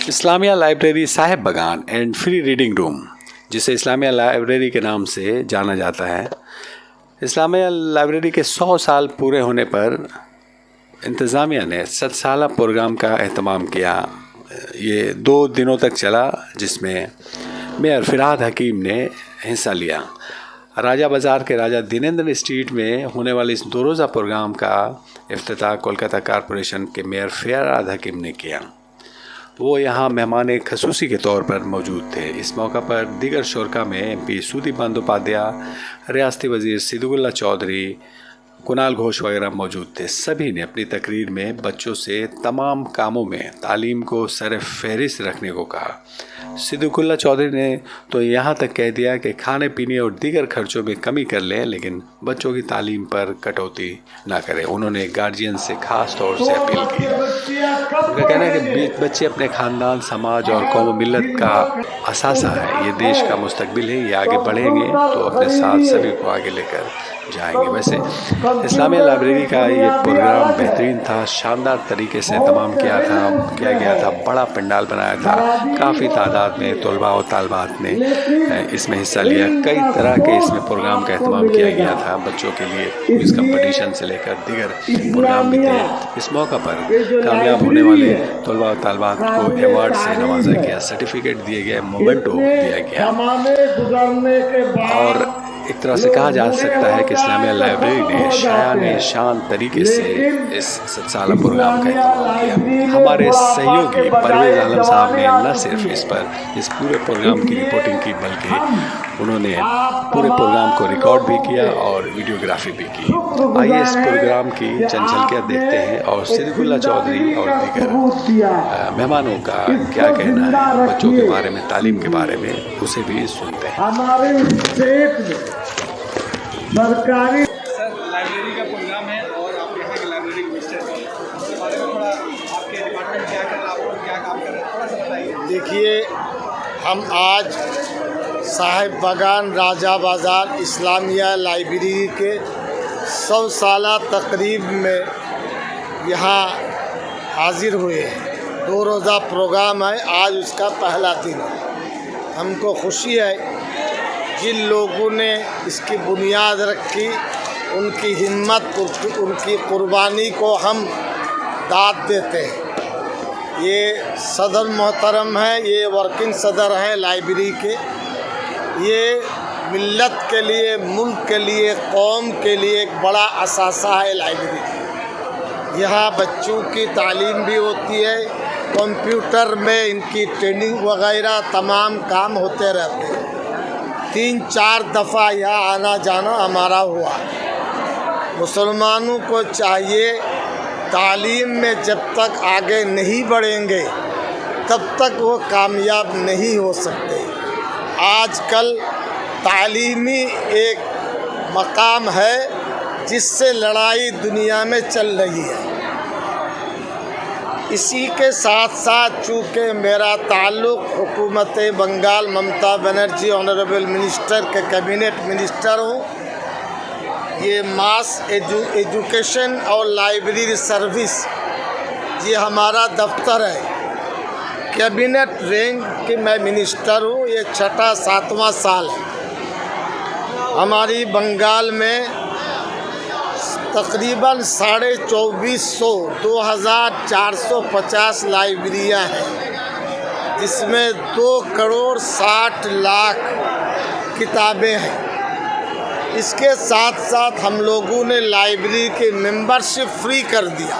Islamia library Sahib बगान and free reading room, जिसे Islamia library के नाम से जाना जाता है। इस्लामिया लाइब्रेरी के 100 साल पूरे होने पर इंतज़ामिया ने 7 साला प्रोग्राम का एहतमाम किया। ये 2 दिनों तक चला, जिसमें मेयर फ़िरहाद हकीम ने हिस्सा लिया। राजा बाज़ार के राजा दिनेंद्र स्ट्रीट में होने वाले इस 2 रोज़ा प्रोग्राम का इफ्तिताह कोलकाता कॉरपोरेशन के मेयर फ़िरहाद हकीम ने किया। वो यहाँ मेहमान खसूसी के तौर पर मौजूद थे। इस मौका पर दीगर शुरका में MP सूदी बंदोपाध्याय, रियासती वज़ीर सिद्दुकुल्ला चौधरी, कुणाल घोष वगैरह मौजूद थे। सभी ने अपनी तकरीर में बच्चों से तमाम कामों में तालीम को सर फहरिस्त रखने को कहा। सिद्दुकुल्ला चौधरी ने तो यहाँ तक कह दिया कि खाने पीने और दीगर खर्चों में कमी कर लें, लेकिन बच्चों की तालीम पर कटौती ना करें। उन्होंने गार्जियन से ख़ास तौर से अपील की। उनका कहना है कि बच्चे अपने ख़ानदान, समाज और कौम मिल्लत का असासा है। ये देश का मुस्तकबिल है। ये आगे बढ़ेंगे तो अपने साथ सभी को आगे लेकर जाएंगे। वैसे इस्लामिया लाइब्रेरी का ये प्रोग्राम बेहतरीन था, शानदार तरीके से तमाम किया गया था। बड़ा पंडाल बनाया था, काफ़ी तादाद में तलबा और तालबात ने इसमें हिस्सा लिया। कई तरह के इसमें प्रोग्राम का एहतमाम किया गया था। बच्चों के लिए क्विज़ कंपटीशन से लेकर दीगर प्रोग्राम भी थे। इस मौका पर कामयाब होने वाले तलबा और तालबात को अवार्ड से नवाजा गया, सर्टिफिकेट दिए गए, मोमेंटो दिया गया। और एक तरह से कहा जा सकता है कि इस्लामिया लाइब्रेरी ने शान तरीके से इस 7 साला प्रोग्राम का एहतमाम किया। हमारे सहयोगी परवेज़ आलम साहब ने न सिर्फ इस पूरे प्रोग्राम की रिपोर्टिंग की, बल्कि उन्होंने पूरे प्रोग्राम को रिकॉर्ड भी किया और वीडियोग्राफी भी की। आइए इस प्रोग्राम की चंद झलकियाँ देखते हैं और सिद्दुकुल्ला चौधरी और दीगर मेहमानों का क्या कहना है बच्चों के बारे में, तालीम के बारे में, उसे भी सुनते हैं। हमारे स्टेट में सरकारी लाइब्रेरी का प्रोग्राम है और आप यहाँ के लाइब्रेरी मिनिस्टर हैं, उसके बारे में थोड़ा आपके डिपार्टमेंट क्या कर रहा है, आप क्या काम कर रहे हैं, थोड़ा सा बताइए। देखिए, हम आज साहिब बगान राजा बाज़ार इस्लामिया लाइब्रेरी के 100 साला तकरीब में यहाँ हाजिर हुए हैं। 2 रोज़ा प्रोग्राम है, आज उसका पहला दिन है। हमको खुशी है जिन लोगों ने इसकी बुनियाद रखी, उनकी हिम्मत, उनकी कुर्बानी को हम दाद देते हैं। ये सदर मोहतरम है, ये वर्किंग सदर हैं लाइब्रेरी के। ये मिल्लत के लिए, मुल्क के लिए, कौम के लिए एक बड़ा असासा है लाइब्रेरी। यहाँ बच्चों की तालीम भी होती है, कंप्यूटर में इनकी ट्रेनिंग वगैरह तमाम काम होते रहते हैं। 3-4 दफ़ा यहाँ आना जाना हमारा हुआ। मुसलमानों को चाहिए तालीम में जब तक आगे नहीं बढ़ेंगे तब तक वो कामयाब नहीं हो सकते। आजकल तालीमी एक मकाम है जिससे लड़ाई दुनिया में चल रही है। इसी के साथ साथ चूँकि मेरा ताल्लुक़ हुकूमत बंगाल ममता बनर्जी ऑनरेबल मिनिस्टर के कैबिनेट मिनिस्टर हूँ, ये मास एजुकेशन और लाइब्रेरी सर्विस ये हमारा दफ्तर है। कैबिनेट रैंक के मैं मिनिस्टर हूँ, ये 6वां-7वां साल है। हमारी बंगाल में तकरीबन 2450 लाइब्रेरियाँ हैं, जिसमें 2,60,00,000 किताबें हैं। इसके साथ साथ हम लोगों ने लाइब्रेरी की मेंबरशिप फ्री कर दिया,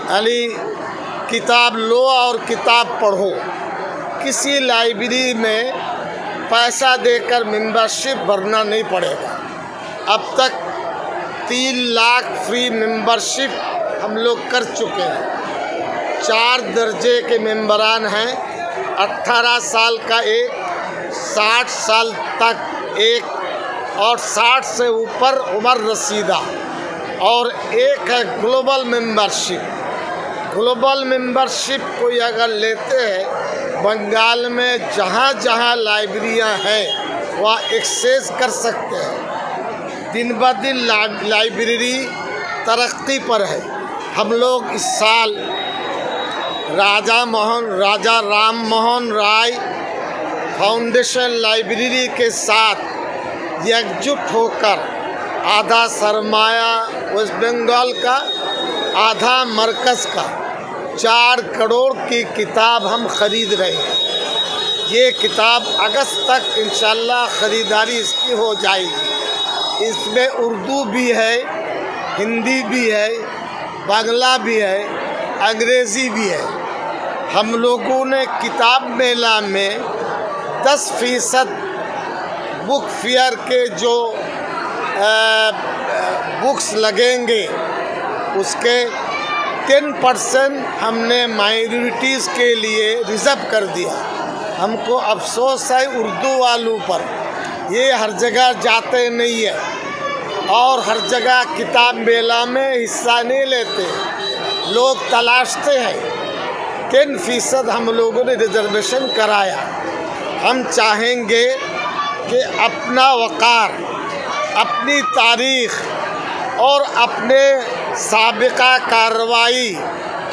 यानी किताब लो और किताब पढ़ो। किसी लाइब्रेरी में पैसा देकर मेंबरशिप भरना नहीं पड़ेगा। अब तक 3 लाख फ्री मेंबरशिप हम लोग कर चुके हैं। 4 दर्जे के मेंबरान हैं, 18 साल का एक, 60 साल तक एक और 60 से ऊपर उम्र रसीदा, और एक है ग्लोबल मेंबरशिप। ग्लोबल मेंबरशिप कोई अगर लेते हैं, बंगाल में जहाँ जहाँ लाइब्रेरियाँ हैं वहाँ एक्सेस कर सकते हैं। दिन ब दिन लाइब्रेरी तरक्की पर है। हम लोग इस साल राजा राम मोहन राय फाउंडेशन लाइब्रेरी के साथ एकजुट होकर आधा सरमाया वेस्ट बंगाल का, आधा मरकज़ का 4 करोड़ की किताब हम ख़रीद रहे हैं। ये किताब अगस्त तक इंशाल्लाह ख़रीदारी इसकी हो जाएगी। इसमें उर्दू भी है, हिंदी भी है, बांग्ला भी है, अंग्रेज़ी भी है। हम लोगों ने किताब मेला में 10% बुक फेयर के जो बुक्स लगेंगे उसके 10% हमने माइनॉरिटीज़ के लिए रिज़र्व कर दिया। हमको अफसोस है उर्दू वालों पर, ये हर जगह जाते नहीं है और हर जगह किताब मेला में हिस्सा नहीं लेते। लोग तलाशते हैं। 10% हम लोगों ने रिजर्वेशन कराया। हम चाहेंगे कि अपना वक़ार, अपनी तारीख़ और अपने साबिक़ा कार्रवाई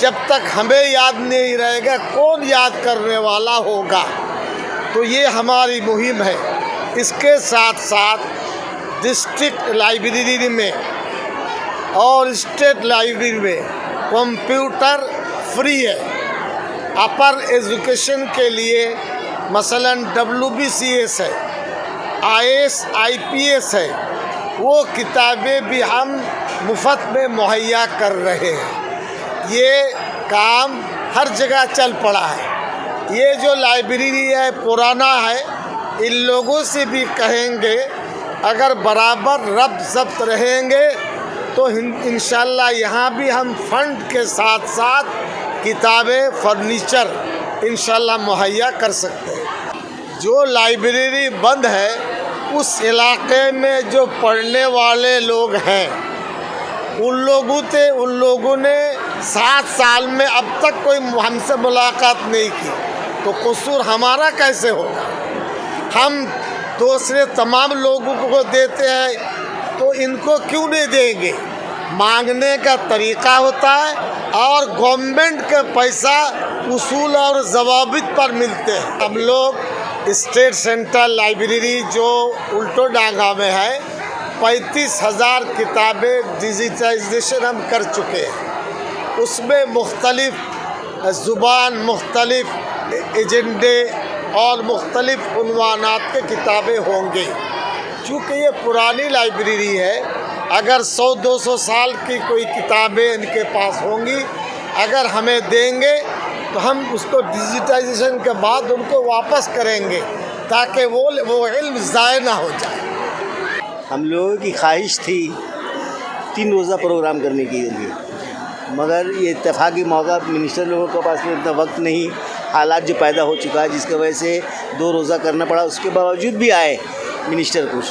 जब तक हमें याद नहीं रहेगा, कौन याद करने वाला होगा। तो ये हमारी मुहिम है। इसके साथ साथ डिस्ट्रिक्ट लाइब्रेरी में और स्टेट लाइब्रेरी में कंप्यूटर फ्री है। अपर एजुकेशन के लिए मसलन WBCS है, IAS IPS है, वो किताबें भी हम मुफ्त में मुहैया कर रहे हैं। ये काम हर जगह चल पड़ा है। ये जो लाइब्रेरी है पुराना है, इन लोगों से भी कहेंगे अगर बराबर रब्त ज़ब्त रहेंगे तो इंशाल्लाह यहाँ भी हम फंड के साथ साथ किताबें, फर्नीचर इंशाल्लाह मुहैया कर सकते हैं। जो लाइब्रेरी बंद है उस इलाके में जो पढ़ने वाले लोग हैं उन लोगों ने 7 साल में अब तक कोई हमसे मुलाकात नहीं की, तो कसूर हमारा कैसे होगा। हम दूसरे तमाम लोगों को देते हैं तो इनको क्यों नहीं देंगे। मांगने का तरीक़ा होता है और गवर्नमेंट का पैसा उसूल और ज़वाबित पर मिलते हैं। हम लोग स्टेट सेंट्रल लाइब्रेरी जो उल्टो डांगा में है 35,000 किताबें डिजिटाइजेशन हम कर चुके हैं। उसमें मुख्तलिफ़ ज़ुबान, मुख्तलिफ़ एजेंडे और मुख्तलिफ़ उन्वानात के किताबें होंगी। चूँकि ये पुरानी लाइब्रेरी है, अगर 100-200 साल की कोई किताबें इनके पास होंगी, अगर हमें देंगे तो हम उसको डिजिटाइजेशन के बाद उनको वापस करेंगे ताकि वो इल्म ज़ाय ना हो जाए। हम लोगों की ख्वाहिश थी 3 रोज़ा प्रोग्राम करने के लिए, मगर ये इत्तेफाकी मौका मिनिस्टर लोगों के पास में इतना वक्त नहीं, हालात जो पैदा हो चुका है जिसकी वजह से 2 रोज़ा करना पड़ा। उसके बावजूद भी आए मिनिस्टर कुछ,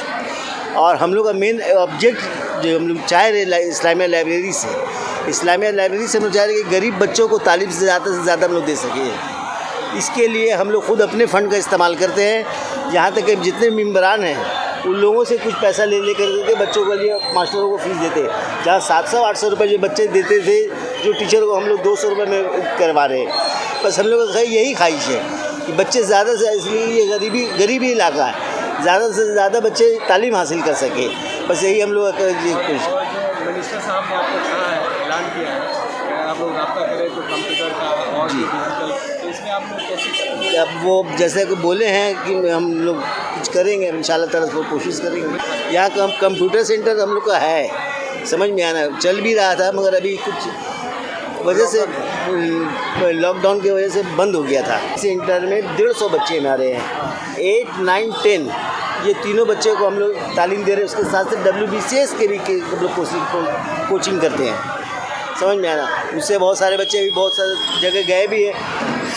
और हम लोग का मेन ऑब्जेक्ट जो हम लोग चाह रहे इस्लामिया लाइब्रेरी से हम लोग चाह रहे कि गरीब बच्चों को तालीम से ज़्यादा हम लोग दे सकें। इसके लिए हम लोग ख़ुद अपने फ़ंड का इस्तेमाल करते हैं। यहाँ तक कि जितने मेम्बरान हैं उन लोगों से कुछ पैसा ले कर देते बच्चों के लिए, मास्टरों को फीस देते। जहाँ 700-800 रुपये जो बच्चे देते थे, जो टीचर को हम लोग 200 रुपये में करवा रहे हैं। बस हम लोग का यही ख्वाहिश है कि बच्चे ज़्यादा से, इसलिए ये गरीबी इलाका है, ज़्यादा से ज़्यादा बच्चे तालीम हासिल कर सके। बस यही हम लोग मिनिस्टर साहब ने आपको कहा है, ऐलान किया है कि अगर आप लोग रब्ता करें तो कंप्यूटर का और डिजिटल, तो इसमें आप लोग कैसे करेंगे? अब वो जैसे कि बोले हैं कि हम लोग कुछ करेंगे, इंशाल्लाह तरफ वो कोशिश करेंगे। यहाँ कंप्यूटर सेंटर हम लोग का है, समझ में आना चल भी रहा था, मगर अभी कुछ वजह से लॉकडाउन की वजह से बंद हो गया था। सेंटर में 150 बच्चे हमारे हैं, 8, 9, 10 ये तीनों बच्चे को हम लोग तालीम दे रहे हैं। उसके साथ साथ WBCS के भी हम लोग कोचिंग करते हैं, समझ में आना। उससे बहुत सारे बच्चे भी बहुत सारे जगह गए भी हैं।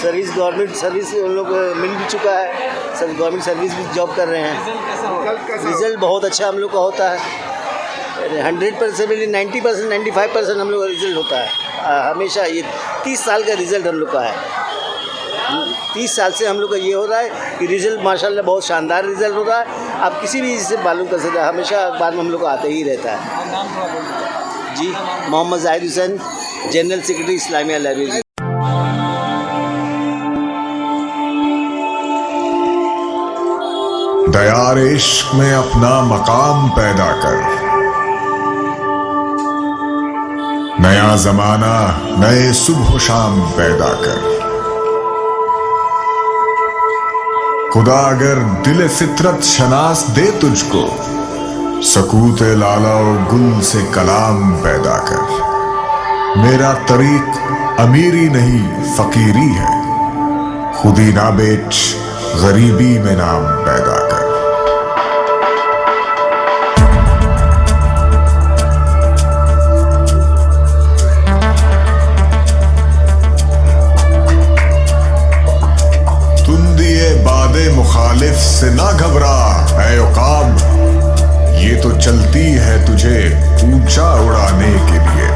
गवर्नमेंट सर्विस उन लोग मिल भी चुका है, सब गवर्नमेंट सर्विस भी जॉब कर रहे हैं। रिज़ल्ट बहुत अच्छा हम लोग का होता है, 100% में 90%, 95% हम लोग का रिज़ल्ट होता है हमेशा। ये 30 साल का रिज़ल्ट हम लोग का है। 30 साल से हम लोग का ये हो रहा है कि रिज़ल्ट माशाल्लाह बहुत शानदार रिज़ल्ट हो रहा है। आप किसी भी चीज़ से मालूम कर सकते हैं, हमेशा अखबार में हम लोग को आता ही रहता है। जी, Mohammad Zahid Hussain, general secretary Islamia library. दयार इश्क में अपना मकाम पैदा कर। नया जमाना नए सुबह शाम पैदा कर। खुदा अगर दिल फितरत शनास दे तुझको, सकूत लाला और गुल से कलाम पैदा कर। मेरा तरीक अमीरी नहीं फकीरी है, खुदी ना बेच गरीबी में नाम पैदा कर। तुम दिए बादे मुखालिफ से ना घबरा ऐ उकाब, ये तो चलती है तुझे ऊंचा उड़ाने के लिए।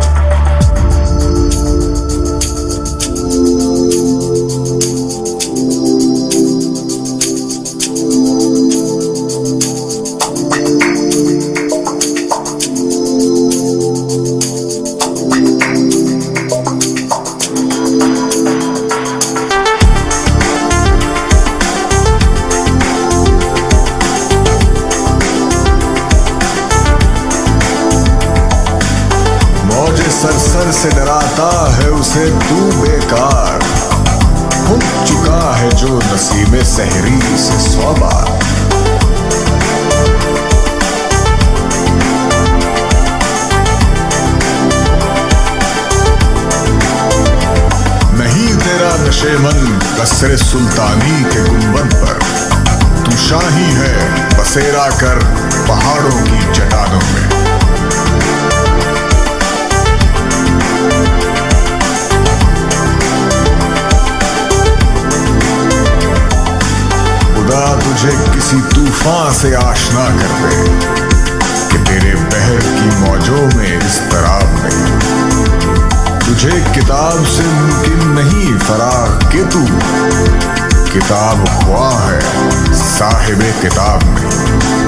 सरसर से डराता है उसे तू बेकार, भूल चुका है जो नसीबे सहरी से 100 बार। नहीं तेरा नशेमन कसरे सुल्तानी के गुंबद पर, तू शाही है बसेरा कर पहाड़ों की चट्टानों में। खुदा तुझे किसी तूफान से आशना कर दे कि तेरे बहर की मौजों में इज़्तिराब नहीं। तुझे किताब से मुमकिन नहीं फराग कि तू किताब ख्वाह है साहिबे किताब नहीं।